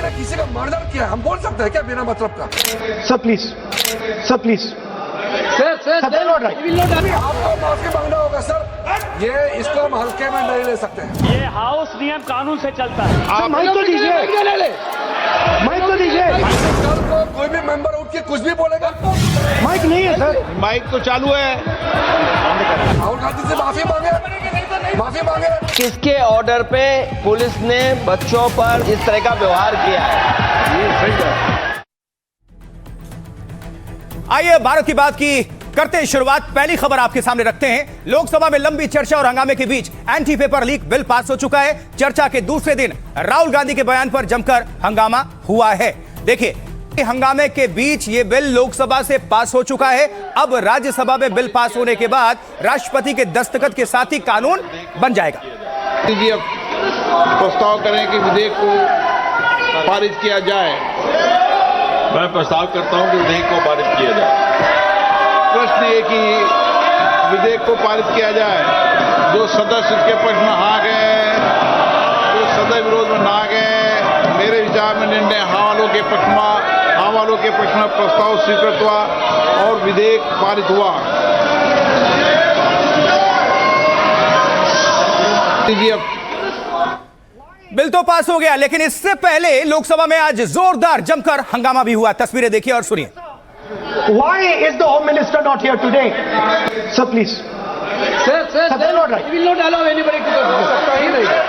किसी ने किसी का मर्डर किया, हम बोल सकते हैं क्या बिना मतलब का? Sir please, sir please, sir आपको माफी मांगना होगा सर, ये इसको हम हल्के में नहीं ले सकते हैं। ये हाउस नियम कानून से चलता है। माइक तो दीजिए, माइक तो दीजिए। कल को कोई भी मेंबर उठ के कुछ भी बोलेगा, माइक नहीं है सर, माइक तो चालू है। राहुल गांधी से माफी मांगे, माफी मांगे। किसके ऑर्डर पे पुलिस ने बच्चों पर इस तरह का व्यवहार किया है? आइए भारत की बात की करते हैं शुरुआत। पहली खबर आपके सामने रखते हैं। लोकसभा में लंबी चर्चा और हंगामे के बीच anti paper leak bill pass हो चुका है। चर्चा के दूसरे दिन राहुल गांधी के बयान पर जमकर हंगामा हुआ है। देखिए, हंगामे के बीच यह बिल लोकसभा से पास हो चुका है। अब राज्यसभा में बिल पास होने के बाद राष्ट्रपति के दस्तखत के साथ ही कानून बन जाएगा। प्रस्ताव करें कि विधेयक को पारित किया जाए। मैं प्रस्ताव करता हूं कि विधेयक को पारित किया जाए। प्रश्न ये कि विधेयक को पारित किया जाए। जो सदस्य इसके पक्ष में हाँ गए, जो सदस्य विरोध में ना गए, मेरे विचार में निर्णय हाँ वालों के पक्ष में प्रस्ताव स्वीकृत हुआ और विधेयक पारित हुआ। बिल तो पास हो गया, लेकिन इससे पहले लोकसभा में आज जोरदार जमकर हंगामा भी हुआ। तस्वीरें देखिए और सुनिए। why is the home minister not here today? Sir please, sir we will not allow anybody to go. सकता ही नहीं सर।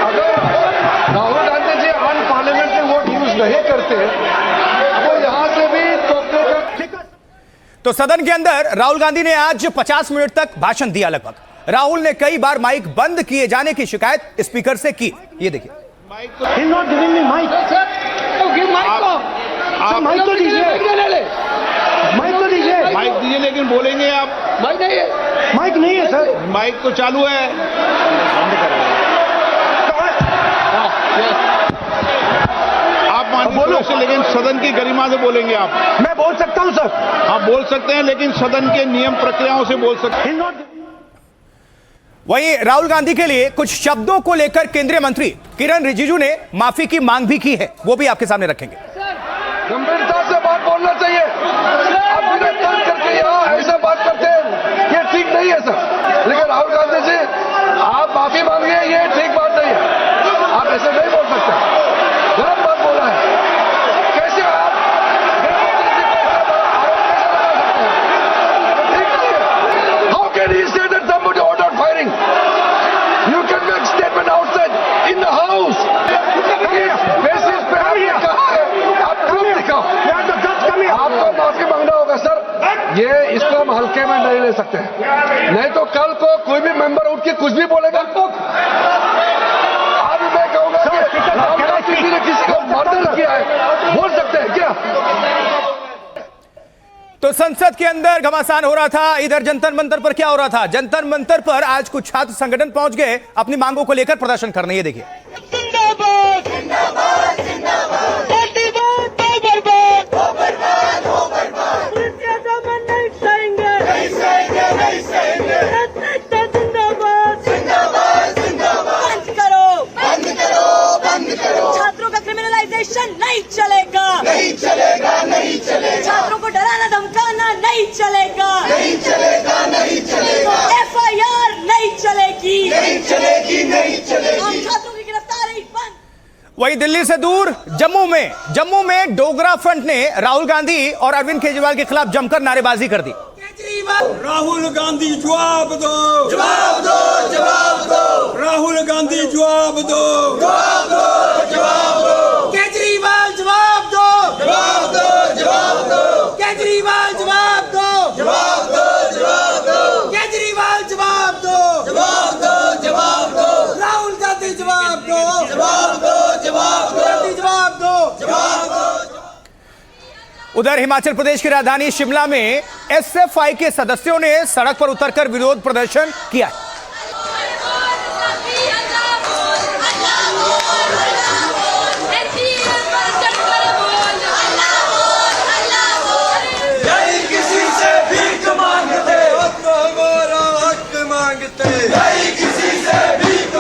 अगर Rahul Gandhi ji unparliamentary vote use नहीं करते तो यहाँ से भी तो सदन के अंदर राहुल गांधी ने आज 50 मिनट तक भाषण दिया। लगभग राहुल ने कई बार माइक बंद किए जाने की शिकायत स्पीकर से की। ये देखिए, he's not giving me mic. आप माइक तो दीजिए, माइक तो दीजिए। माइक दीजिए, लेकिन बोलेंगे आप। माइक नहीं है, माइक नहीं है सर, माइक तो चालू है। आप बोलो से, लेकिन सदन की गरिमा से बोलेंगे आप। मैं बोल सकता हूं सर। आप बोल सकते हैं, लेकिन सदन के नियम प्रक्रियाओं से बोल सकते हैं। वहीं राहुल गांधी के लिए कुछ शब्दों को लेकर केंद्रीय मंत्री किरण रिजिजू ने माफी की मांग भी की है। वो भी आपके सामने रखेंगे। गंभीरता से बात बोलना चाहिए। आप बिना तर्क करके यहाँ ऐसा बात करते हैं, ये ठीक नहीं है सर। लेकिन राहुल गांधी जी, आप माफी मांगिए, ये ठीक बात नहीं है। आप ऐसे नहीं बोल सकते, गलत बात बोला है। कैसे आप ठीक नहीं है। How can he say that somebody ordered firing? You can make statement outside in the house. Basis पे आपने कहा है, आप प्रूफ दिखाओ। आपको माफी मांगना होगा सर, ये इसको हम हल्के में नहीं ले सकते हैं। नहीं तो कल को कोई भी मेंबर उठ के कुछ भी बोलेगा, आज मैं कहूंगा कि किसी ने किसी को मर्डर किया है, बोल सकते हैं क्या? तो संसद के अंदर घमासान हो रहा था। इधर जंतर मंतर पर क्या हो रहा था? जंतर मंतर पर आज कुछ छात्र संगठन पहुंच गए अपनी मांगों को लेकर प्रदर्शन करने। ये देखिए, छात्रों का क्रिमिनलाइजेशन नहीं चलेगा, नहीं चलेगा, नहीं चलेगा। छात्रों को डराना धमकाना नहीं चलेगा, नहीं चलेगा, नहीं चलेगा। FIR नहीं चलेगी, नहीं चलेगी, नहीं चलेगी। हम छात्रों की गिरफ्तारी बंद। वही दिल्ली से दूर जम्मू में डोगरा फ्रंट ने राहुल गांधी और अरविंद केजरीवाल के खिलाफ जमकर नारेबाजी कर दी। राहुल गांधी जवाब दो, जवाब दो, जवाब दो। राहुल गांधी जवाब दो, जवाब दो, जवाब दो। केजरीवाल जवाब दो, जवाब दो, जवाब दो। केजरीवाल जवाब दो, जवाब दो, जवाब दो। केजरीवाल जवाब दो, जवाब दो, जवाब दो। राहुल गांधी जवाब दो, जवाब दो, जवाब दो। जवाब दो, जवाब दो। उधर हिमाचल प्रदेश की राजधानी शिमला में एसएफआई के सदस्यों ने सड़क पर उतरकर विरोध प्रदर्शन किया। किसी से भीख मांगते, हमारा हक मांगते, किसी से भीख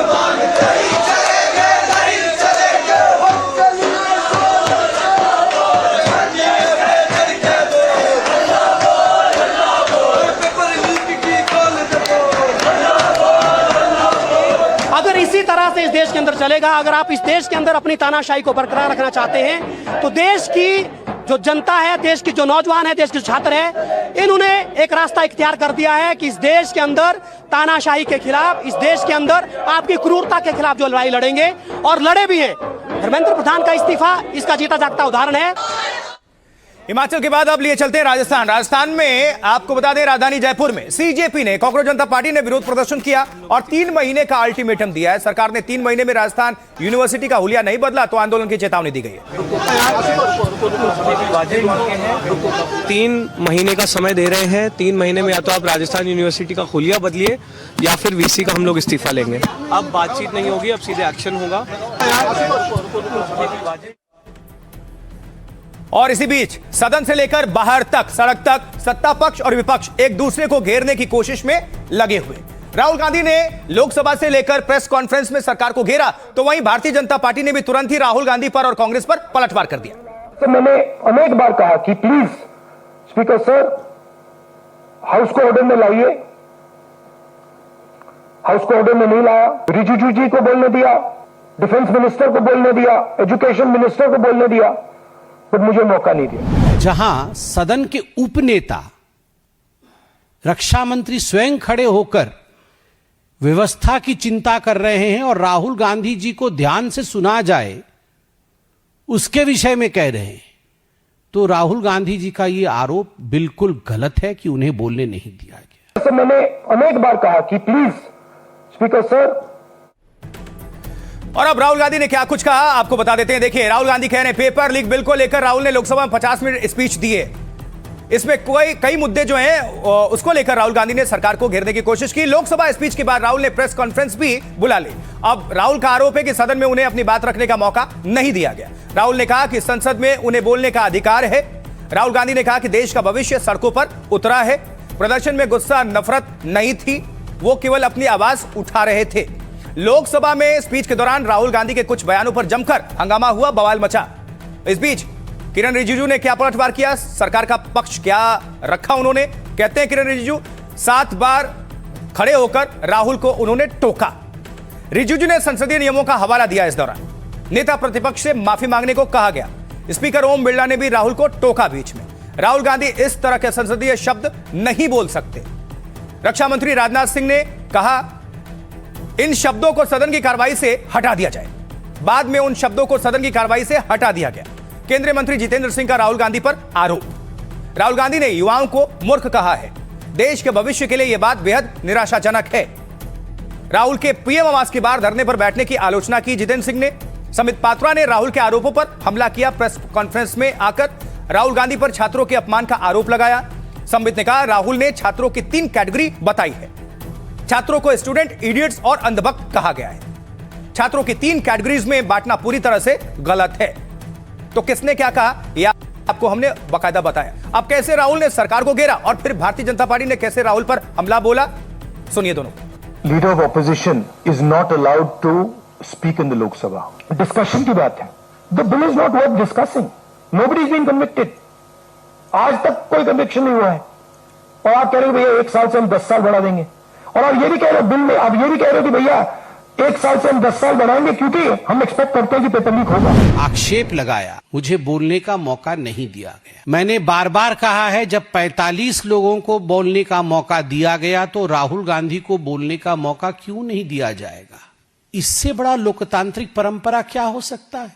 इसी तरह से इस देश के अंदर चलेगा। अगर आप इस देश के अंदर अपनी तानाशाही को बरकरार रखना चाहते हैं तो देश की जो जनता है, देश की जो नौजवान है, देश के छात्र है, इन्होंने एक रास्ता इख्तियार कर दिया है कि इस देश के अंदर तानाशाही के खिलाफ, इस देश के अंदर आपकी क्रूरता के खिलाफ जो लड़ाई लड़ेंगे और लड़े भी हैं। धर्मेंद्र प्रधान का इस्तीफा इसका जीता जागता उदाहरण है। हिमाचल के बाद अब लिए चलते हैं राजस्थान। राजस्थान में आपको बता दें, राजधानी जयपुर में सीजेपी ने, कॉकरोच जनता पार्टी ने विरोध प्रदर्शन किया और 3 महीने का अल्टीमेटम दिया है। सरकार ने 3 महीने में राजस्थान यूनिवर्सिटी का हुलिया नहीं बदला तो आंदोलन की चेतावनी दी गई है। 3 महीने का समय दे रहे हैं। 3 महीने में या तो आप राजस्थान यूनिवर्सिटी का हुलिया बदलिए या फिर वीसी का हम लोग इस्तीफा लेंगे। अब बातचीत नहीं होगी, अब सीधे एक्शन होगा। और इसी बीच सदन से लेकर बाहर तक, सड़क तक सत्ता पक्ष और विपक्ष एक दूसरे को घेरने की कोशिश में लगे हुए। राहुल गांधी ने लोकसभा से लेकर प्रेस कॉन्फ्रेंस में सरकार को घेरा तो वहीं भारतीय जनता पार्टी ने भी तुरंत ही राहुल गांधी पर और कांग्रेस पर पलटवार कर दिया। तो मैंने अनेक बार कहा कि प्लीज स्पीकर सर, हाउस को ऑर्डर में लाइए। हाउस को ऑर्डर में नहीं लाया। रिजिजू जी को बोलने दिया, डिफेंस मिनिस्टर को बोलने दिया, एजुकेशन मिनिस्टर को बोलने दिया, पर मुझे मौका नहीं दिया। जहां सदन के उपनेता रक्षा मंत्री स्वयं खड़े होकर व्यवस्था की चिंता कर रहे हैं और राहुल गांधी जी को ध्यान से सुना जाए उसके विषय में कह रहे हैं, तो राहुल गांधी जी का यह आरोप बिल्कुल गलत है कि उन्हें बोलने नहीं दिया गया। तो मैंने अनेक बार कहा कि प्लीज स्पीकर सर। और अब राहुल गांधी ने क्या कुछ कहा आपको बता देते हैं। देखिए, राहुल गांधी कह रहे हैं पेपर लीक बिल को लेकर राहुल ने लोकसभा में 50 मिनट स्पीच दी है। इसमें कई मुद्दे जो हैं उसको लेकर राहुल गांधी ने सरकार को घेरने की कोशिश की। लोकसभा स्पीच के बाद राहुल ने प्रेस कॉन्फ्रेंस भी बुला ली। अब राहुल का आरोप है कि सदन में उन्हें अपनी बात रखने का मौका नहीं दिया गया। राहुल ने कहा कि संसद में उन्हें बोलने का अधिकार है। राहुल गांधी ने कहा कि देश का भविष्य सड़कों पर उतरा है। प्रदर्शन में गुस्सा, नफरत नहीं थी, वो केवल अपनी आवाज उठा रहे थे। लोकसभा में स्पीच के दौरान राहुल गांधी के कुछ बयानों पर जमकर हंगामा हुआ, बवाल मचा। इस बीच किरण रिजिजू ने क्या पलटवार किया, सरकार का पक्ष क्या रखा उन्होंने। कहते हैं किरण रिजिजू 7 बार खड़े होकर राहुल को उन्होंने टोका। रिजिजू ने संसदीय नियमों का हवाला दिया। इस दौरान नेता प्रतिपक्ष से माफी मांगने को कहा गया। स्पीकर ओम बिरला ने भी राहुल को टोका। बीच में राहुल गांधी इस तरह के संसदीय शब्द नहीं बोल सकते। रक्षा मंत्री राजनाथ सिंह ने कहा इन शब्दों को सदन की कार्रवाई से हटा दिया जाए। बाद में उन शब्दों को सदन की कार्रवाई से हटा दिया गया। केंद्रीय मंत्री जितेंद्र सिंह का राहुल गांधी पर आरोप। राहुल गांधी ने युवाओं को मूर्ख कहा है। देश के भविष्य के लिए यह बात बेहद निराशाजनक है। राहुल के पीएम आवास के बाहर धरने पर बैठने की आलोचना की जितेंद्र सिंह ने। समित पात्रा ने राहुल के आरोपों पर हमला किया। प्रेस कॉन्फ्रेंस में आकर राहुल गांधी पर छात्रों के अपमान का आरोप लगाया। संबित ने कहा राहुल ने छात्रों की 3 कैटेगरी बताई है। छात्रों को स्टूडेंट, इडियट्स और अंधभक्त कहा गया है। छात्रों की 3 कैटेगरीज में बांटना पूरी तरह से गलत है। तो किसने क्या कहा यह आपको हमने बाकायदा बताया। अब कैसे राहुल ने सरकार को घेरा और फिर भारतीय जनता पार्टी ने कैसे राहुल पर हमला बोला, सुनिए दोनों। Leader of opposition is not allowed to speak in the Lok Sabha. Discussion की बात है। The bill is not worth discussing. Nobody is been convicted. आज तक कोई कन्विक्शन नहीं हुआ है और आप कह रहे हो भैया 1 साल से हम 10 साल बढ़ा देंगे। और आप ये भी कह रहे हो बिल में, आप ये भी कह रहे हो कि भैया 1 साल से हम 10 साल बढ़ाएंगे क्योंकि हम एक्सपेक्ट करते हैं कि पेपर लीक होगा। आक्षेप लगाया, मुझे बोलने का मौका नहीं दिया गया। मैंने बार बार कहा है जब 45 लोगों को बोलने का मौका दिया गया तो राहुल गांधी को बोलने का मौका क्यों नहीं दिया जाएगा। इससे बड़ा लोकतांत्रिक परंपरा क्या हो सकता है।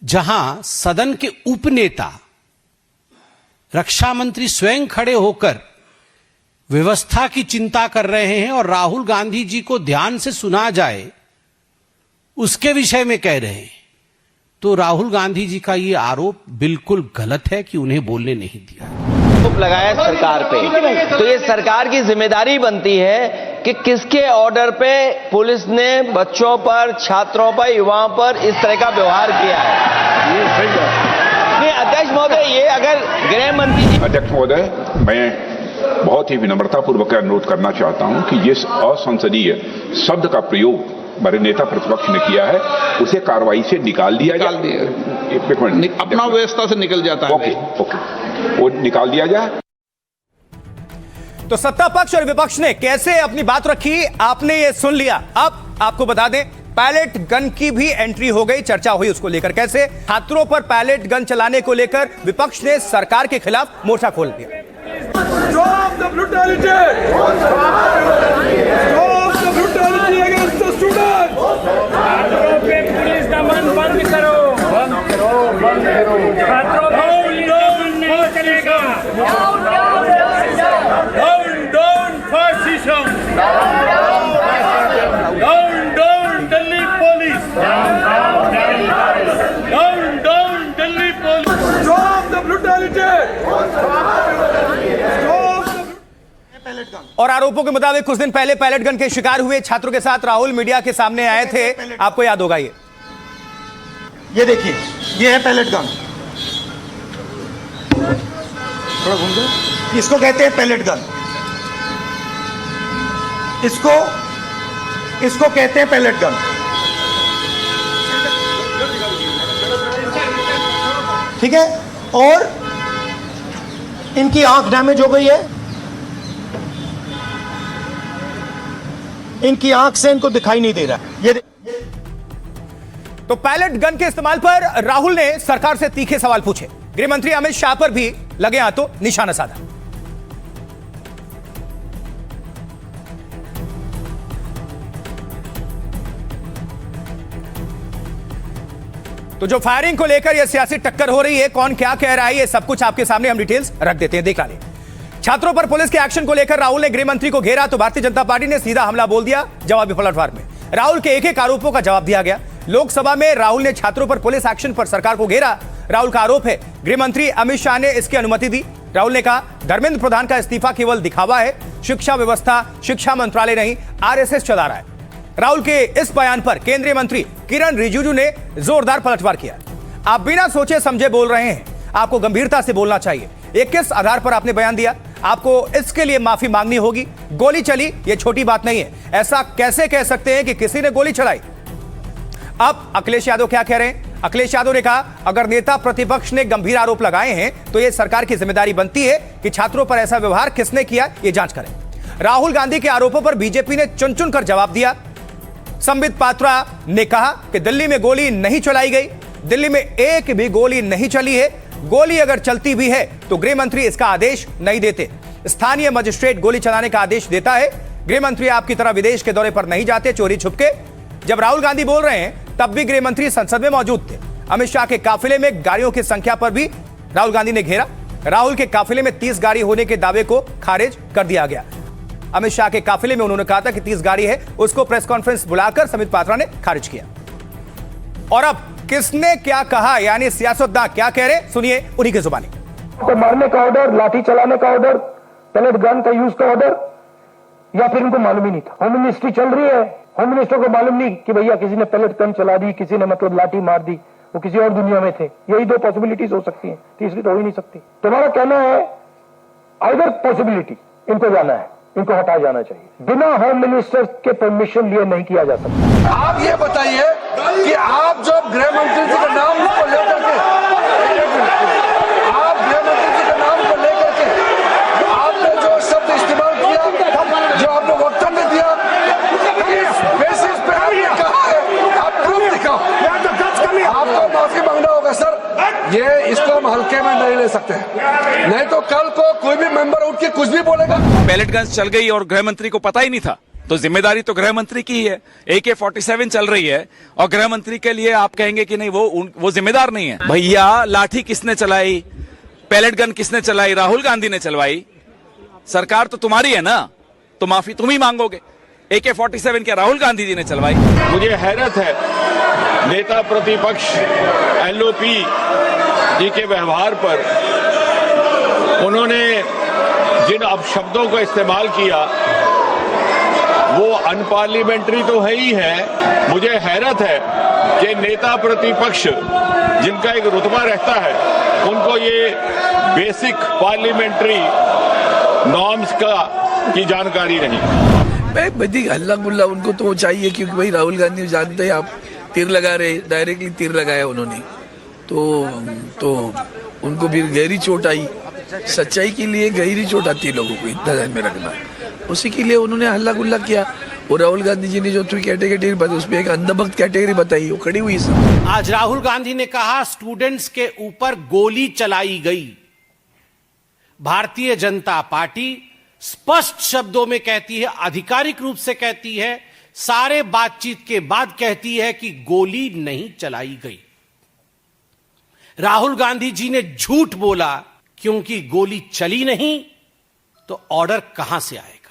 जहां सदन के उपनेता रक्षा मंत्री स्वयं खड़े होकर व्यवस्था की चिंता कर रहे हैं और राहुल गांधी जी को ध्यान से सुना जाए उसके विषय में कह रहे हैं, तो राहुल गांधी जी का यह आरोप बिल्कुल गलत है कि उन्हें बोलने नहीं दिया। आरोप लगाया सरकार पे, तो ये सरकार की जिम्मेदारी बनती है कि किसके ऑर्डर पे पुलिस ने बच्चों पर, छात्रों पर, युवाओं पर इस तरह का व्यवहार किया है। अध्यक्ष महोदय, ये अगर गृह मंत्री जी। अध्यक्ष महोदय, मैं बहुत ही विनम्रतापूर्वक अनुरोध करना चाहता हूं कि जिस असंसदीय शब्द का प्रयोग हमारे नेता प्रतिपक्ष ने किया है उसे कार्रवाई से निकाल दिया जाए। अपना व्यवस्था से निकल जाता है। ओके, वो निकाल दिया जाए। तो सत्ता पक्ष और विपक्ष ने कैसे अपनी बात रखी, आपने ये सुन लिया। अब आपको बता दें, पैलेट गन की भी एंट्री हो गई, चर्चा हुई उसको लेकर। कैसे? छात्रों पर पैलेट गन चलाने को लेकर विपक्ष ने सरकार के खिलाफ मोर्चा खोल दिया। Stop the brutality! Stop the brutality against the students! छात्रों पे पुलिस दमन बंद करो, बंद करो, बंद करो। छात्रों पे पुलिस दमन नहीं चलेगा। Down, down fascism! Down, down Delhi police! Down, down Delhi police! Stop the brutality! और आरोपों के मुताबिक कुछ दिन पहले पैलेट गन के शिकार हुए छात्रों के साथ राहुल मीडिया के सामने आए थे। आपको याद होगा ये देखिए, ये है पैलेट गन। थोड़ा घूम जाओ। इसको कहते हैं पैलेट गन। इसको कहते हैं पैलेट गन। ठीक है, और इनकी आंख डैमेज हो गई है, इनकी आंख से इनको दिखाई नहीं दे रहा। ये तो पैलेट गन के इस्तेमाल पर राहुल ने सरकार से तीखे सवाल पूछे। गृह मंत्री अमित शाह पर भी लगे हाथों निशाना साधा। तो जो फायरिंग को लेकर यह सियासी टक्कर हो रही है, कौन क्या कह रहा है, ये सब कुछ आपके सामने हम डिटेल्स रख देते हैं, देख डालिए। छात्रों पर पुलिस के एक्शन को लेकर राहुल ने गृह मंत्री को घेरा तो भारतीय जनता पार्टी ने सीधा हमला बोल दिया जवाबी पलटवार में। राहुल के एक एक आरोपों का जवाब दिया गया। लोकसभा में राहुल ने छात्रों पर पुलिस एक्शन पर सरकार को घेरा। राहुल का आरोप है गृह मंत्री अमित शाह ने इसकी अनुमति दी। राहुल ने कहा धर्मेंद्र प्रधान का इस्तीफा केवल दिखावा है, शिक्षा व्यवस्था शिक्षा मंत्रालय नहीं आरएसएस चला रहा है। राहुल के इस बयान पर केंद्रीय मंत्री किरण रिजिजू ने जोरदार पलटवार किया। आप बिना सोचे समझे बोल रहे हैं, आपको गंभीरता से बोलना चाहिए। ये किस आधार पर आपने बयान दिया? आपको इसके लिए माफी मांगनी होगी। गोली चली ये छोटी बात नहीं है, ऐसा कैसे कह सकते हैं कि किसी ने गोली चलाई? अब अखिलेश यादव क्या कह रहे हैं? अखिलेश यादव ने कहा अगर नेता प्रतिपक्ष ने गंभीर आरोप लगाए हैं तो यह सरकार की जिम्मेदारी बनती है कि छात्रों पर ऐसा व्यवहार किसने किया ये जांच करें। राहुल गांधी के आरोपों पर बीजेपी ने चुन चुन कर जवाब दिया। संबित पात्रा ने कहा कि दिल्ली में गोली नहीं चलाई गई, दिल्ली में एक भी गोली नहीं चली है। गोली अगर चलती भी है तो गृह मंत्री इसका आदेश नहीं देते, स्थानीय मजिस्ट्रेट गोली चलाने का आदेश देता है। गृह मंत्री आपकी तरह विदेश के दौरे पर नहीं जाते चोरी छुपके। जब राहुल गांधी बोल रहे हैं तब भी गृह मंत्री संसद में मौजूद थे। अमित शाह के काफिले में गाड़ियों की संख्या पर भी राहुल गांधी ने घेरा। राहुल के काफिले में 30 गाड़ी होने के दावे को खारिज कर दिया गया। अमित शाह के काफिले में उन्होंने कहा था कि 30 गाड़ी है, उसको प्रेस कॉन्फ्रेंस बुलाकर संबित पात्रा ने खारिज किया। और अब किसने क्या कहा, यानी सियासतदान क्या कह रहे, सुनिए उन्हीं की जुबानी। तो मारने का ऑर्डर, लाठी चलाने का ऑर्डर, पैलेट गन का यूज का ऑर्डर, या फिर उनको मालूम ही नहीं था? होम मिनिस्ट्री चल रही है, होम मिनिस्टर को मालूम नहीं कि भैया किसी ने पैलेट गन चला दी, किसी ने मतलब लाठी मार दी, वो किसी और दुनिया में थे। यही दो पॉसिबिलिटीज हो सकती हैं, तीसरी तो हो ही नहीं सकती। तुम्हारा कहना है आइदर पॉसिबिलिटी, इनको जाना है, इनको हटाया जाना चाहिए। बिना होम मिनिस्टर के परमिशन लिए नहीं किया जा सकता। आप ये बताइए कि आप जो गृह मंत्री जी का नाम को लेकर के, आप गृह मंत्री जी का नाम को लेकर के आपने जो शब्द इस्तेमाल किया, जो आपने वक्तव्य दिया, इस बेसिस पे आपने कहा है, आप प्रूफ दिखाओ। आपको माफी मांगना होगा सर, ये इसको हम हल्के में नहीं ले सकते, नहीं तो कल को कोई भी मेंबर उठ के कुछ भी बोलेगा। पैलेट गन चल गई और गृह मंत्री को पता ही नहीं था, तो जिम्मेदारी तो गृह मंत्री की ही है। AK-47 चल रही है और गृह मंत्री के लिए आप कहेंगे कि नहीं वो जिम्मेदार नहीं है। भैया लाठी किसने चलाई, पैलेट गन किसने चलाई? राहुल गांधी ने चलवाई। सरकार तो तुम्हारी है ना, तो माफी तुम ही मांगोगे। AK-47 क्या राहुल गांधी जी ने चलवाई? मुझे हैरत है नेता प्रतिपक्ष LOP जी के व्यवहार पर। उन्होंने जिन अपशब्दों का इस्तेमाल किया वो अनपार्लियामेंट्री तो है ही है। मुझे हैरत है कि नेता प्रतिपक्ष जिनका एक रुतबा रहता है उनको ये बेसिक पार्लियामेंट्री नॉर्म्स की जानकारी नहीं। बदी हल्ला गुल्ला उनको तो चाहिए, क्योंकि भाई राहुल गांधी जानते हैं आप तीर लगा रहे, डायरेक्टली तीर लगाया उन्होंने, तो उनको भी गहरी चोट आई। सच्चाई के लिए गहरी चोट आती है लोगों को, इतना ध्यान में रखना। उसी के लिए उन्होंने हल्ला गुल्ला किया। और राहुल गांधी जी ने जो थ्री कैटेगरी बताई, उसमें एक अंधभक्त कैटेगरी बताई, वो खड़ी हुई सब। आज राहुल गांधी ने कहा स्टूडेंट्स के ऊपर गोली चलाई गई। भारतीय जनता पार्टी स्पष्ट शब्दों में कहती है, आधिकारिक रूप से कहती है, सारे बातचीत के बाद कहती है कि गोली नहीं चलाई गई। राहुल गांधी जी ने झूठ बोला, क्योंकि गोली चली नहीं तो ऑर्डर कहां से आएगा।